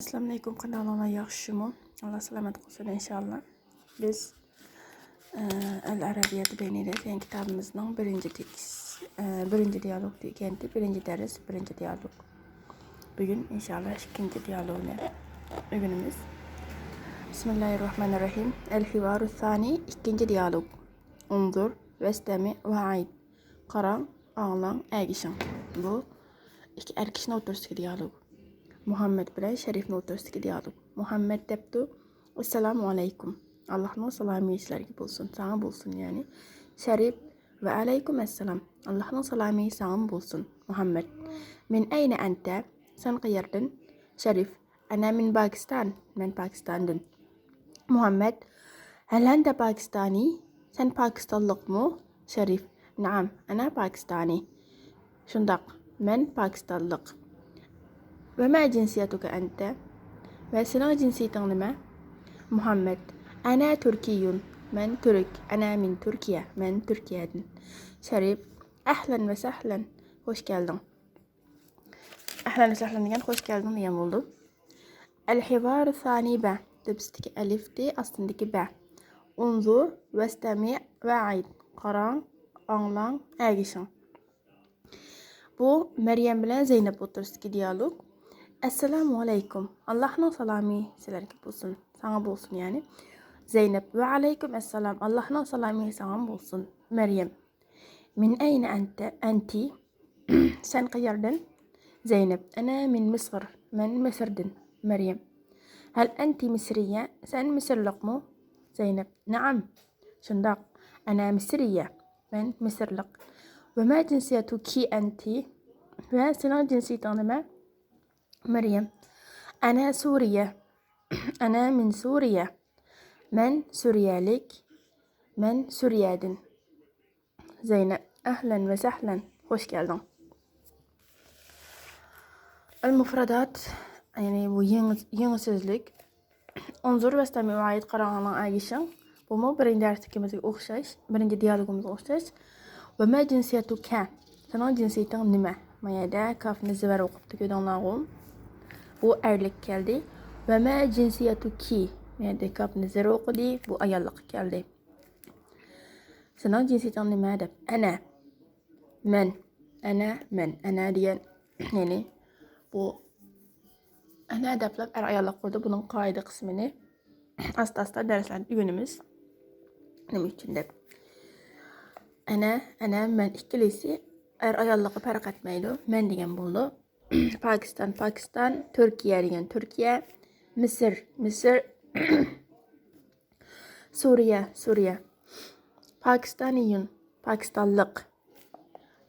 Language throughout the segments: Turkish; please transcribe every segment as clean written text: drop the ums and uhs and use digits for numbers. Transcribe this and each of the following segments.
Assalamu alaykum kanalına yaxshimi? Allah salomat qilsin inshaalloh. Biz Al-Arabiyat Beynida degan kitabımızın birinci diyalog degendi, birinci ders, birinci diyalog. Bugün inshaalloh ikinci diyalogni o'rganamiz. Bismillahirrahmanirrahim. El-hivaru thani ikinci diyalog. Unzur, vestami ve aid. Qarang, anglang, agishing. Bu iki erkishning o'rtasidagi diyalog. Muhammed bilan Sharifning o'rtasidagi diyalog. Muhammed debdi: "Assalomu alaykum. Allohning salomi sizlarga bo'lsin, sana bo'lsin ya'ni. Sharif: "Va alaykum assalom. Allohning salomi sana bo'lsin." Muhammed: "Min ayna anta? Sen qayerdan?" Sharif: "Ana min Pakistan. Men Pakistandan." Muhammed: "Hal anta Pakistani? Sen Pakistanlıqmı?" Sharif: "Naam, ana Pakistani." Shundaq, men Pakistanlıq. Ve ma cinsiyatuka ente? Ve senin cinsiyetin nima? Muhammed: "Ana Türkiyun. Men Türk. Ana min Türkiye. Men Türkiye'den." Sharif: "Ahlan ve sahlan. Hoş geldin." Ahlan ve sahlan degan hoş geldin degan bo'ldi. El-hivaru thani ba. Debistiki alif de aslındaki ba. Unzur, vestami ve aid. Qarang, anglang, agishing. Bu Meryem bilan Zeynep o'rtasidagi diyalog. Assalamu alaykum. Allohning salomi sizlarga bo'lsin, sana bo'lsin ya'ni. Zeynep: "Va alaykum assalom. Allohning salomi sana bo'lsin." Meryem: "Min ayna anta? Anti? Sen qayerdan?" Zeynep: "Ana min Misr. Men Misrdan." Meryem: "Hal anti misriya? Sen Misrliqmi?" Zeynep: "Naam." Shundaq, ana misriya. Men Misrliq. "Ve ma cinsiyatuki anti?" Ve senin cinsiyetin nima? Meryem: "Ana Suriye. Ana min Suriye. Men Suriyalik. Men Suriye'den." Zeynep: "Ahlan ve sahlan. Hoş geldin." El-mufradat, yani bu yeni sözlük. Unzur ve istemi ve ait qaranglang agishing. Bu mu birinci derslikimizga o'xshash, birinci diyalogimizga o'xshash. Ve ma cinsiyatuka? Senin cinsiyetin nima? Mayada kafni zivar o'qibdi ko'dinglarg'um. Bu erlik geldi. Ve ma cinsiyatuki? Mayada kafni zivar o'qidi, bu ayollik geldi. Senin cinsiyetin nima deb? Ana. Men. Ana, men. Ana degan, yani bu ana deplab ayollik qurdi. Bunun qoida qismini asta derslarda o'rganamiz. Nima uchun deb. Ana, men ikkilisi ayollikqa farq etmaydi. Men degan bo'ldi. Pakistan, Türkiye degan Türkiye, Misr, Suriye. Pakistaniyun, Pakistanlık.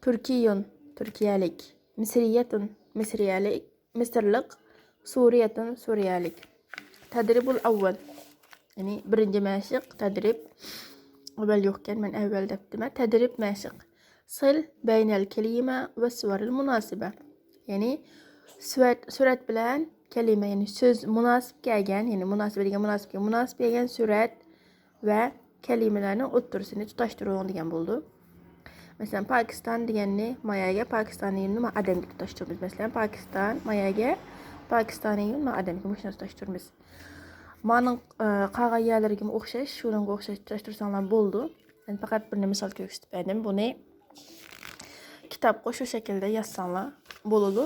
Türkiyun, Türkiyelik. Misriyetun, Misriyalik. Mısırlık. Suriyetun, Suriyalik. Tadribul avval. Yani birinci meşik tadrib. Evvel yokken ben evvel deptime. Tadrib meşik. Sil beynel kelime ve suvaril münasibe. Yani suret bilen kelime, yani söz münasip gelgen, yani münasip gelgen suret ve kelimelerini o'ttirisini tutashtiruving degan bo'ldi. Mesela Pakistan deganni mayaga Pakistaniyni ma adamga tutashtiramiz. Mesela Pakistan mayaga Pakistaniyni ma adamga mushuni tutashtiramiz. Ma'ning qolgan yerlariga o'xshash, shunga o'xshash tutashtirsanglar bo'ldi. Men faqat bir misol ko'rsatib berdim. Buni kitapga shu shaklda yozsanglar bo'ladi.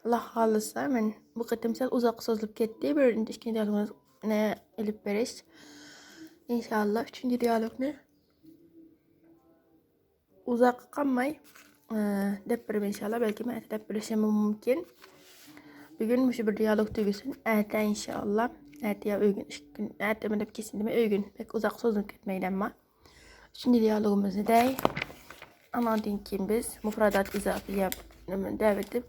Alloh xohlasa, men bu qatim sal uzoq so'zlab ketdi. Birinchi, ikkinchi diyalogni ilib berish. İnşallah üçüncü diyalogni uzoq qolmay deb beraman inshaalloh. Balki men deb berishim mumkin. Bugun shu bir diyalog tugasin. Ata inshaalloh. Atiya o'yin 2 kun. Atama deb kesindimi o'yin. Pek uzoq so'zlab ketmaydi amma. Üçüncü diyalogimizni day. Andan keyin biz mufradat izofiya davet etib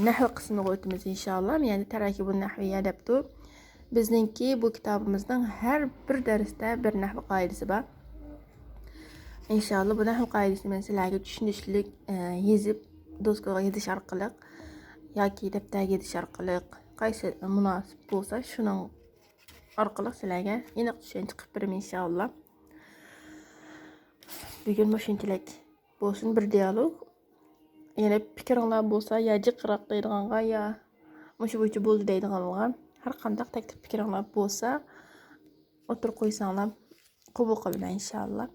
nahv qismiga o'tamiz inshaalloh. Yani tarakibun nahviya debdi. Bizningki bu kitabımızdan her bir derste bir nahv qoidasi bor. İnşallah bu nahv qoidasini men sizlarga tushunishlik yezib doskaga yetish orqali yoki daftarga yetish orqali qaysi munosib bo'lsa shuning orqali sizlarga aniq tushuncha qilib beraman inshaalloh. Bugun shunchalik bo'lsin bir dialog. Yana fikringlar bo'lsa, ya jiqroq deydiganga, ya Muşu boyunca boldu deydiganlar. Har qandaq taklif fikirler bolsa, oturup qo'ysanglar qabul qilinglar inshaalloh.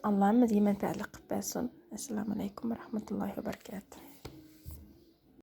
Allohimiz menfaatli qilib bersin. Assalomu alaykum va rahmatullohi va barakatuh.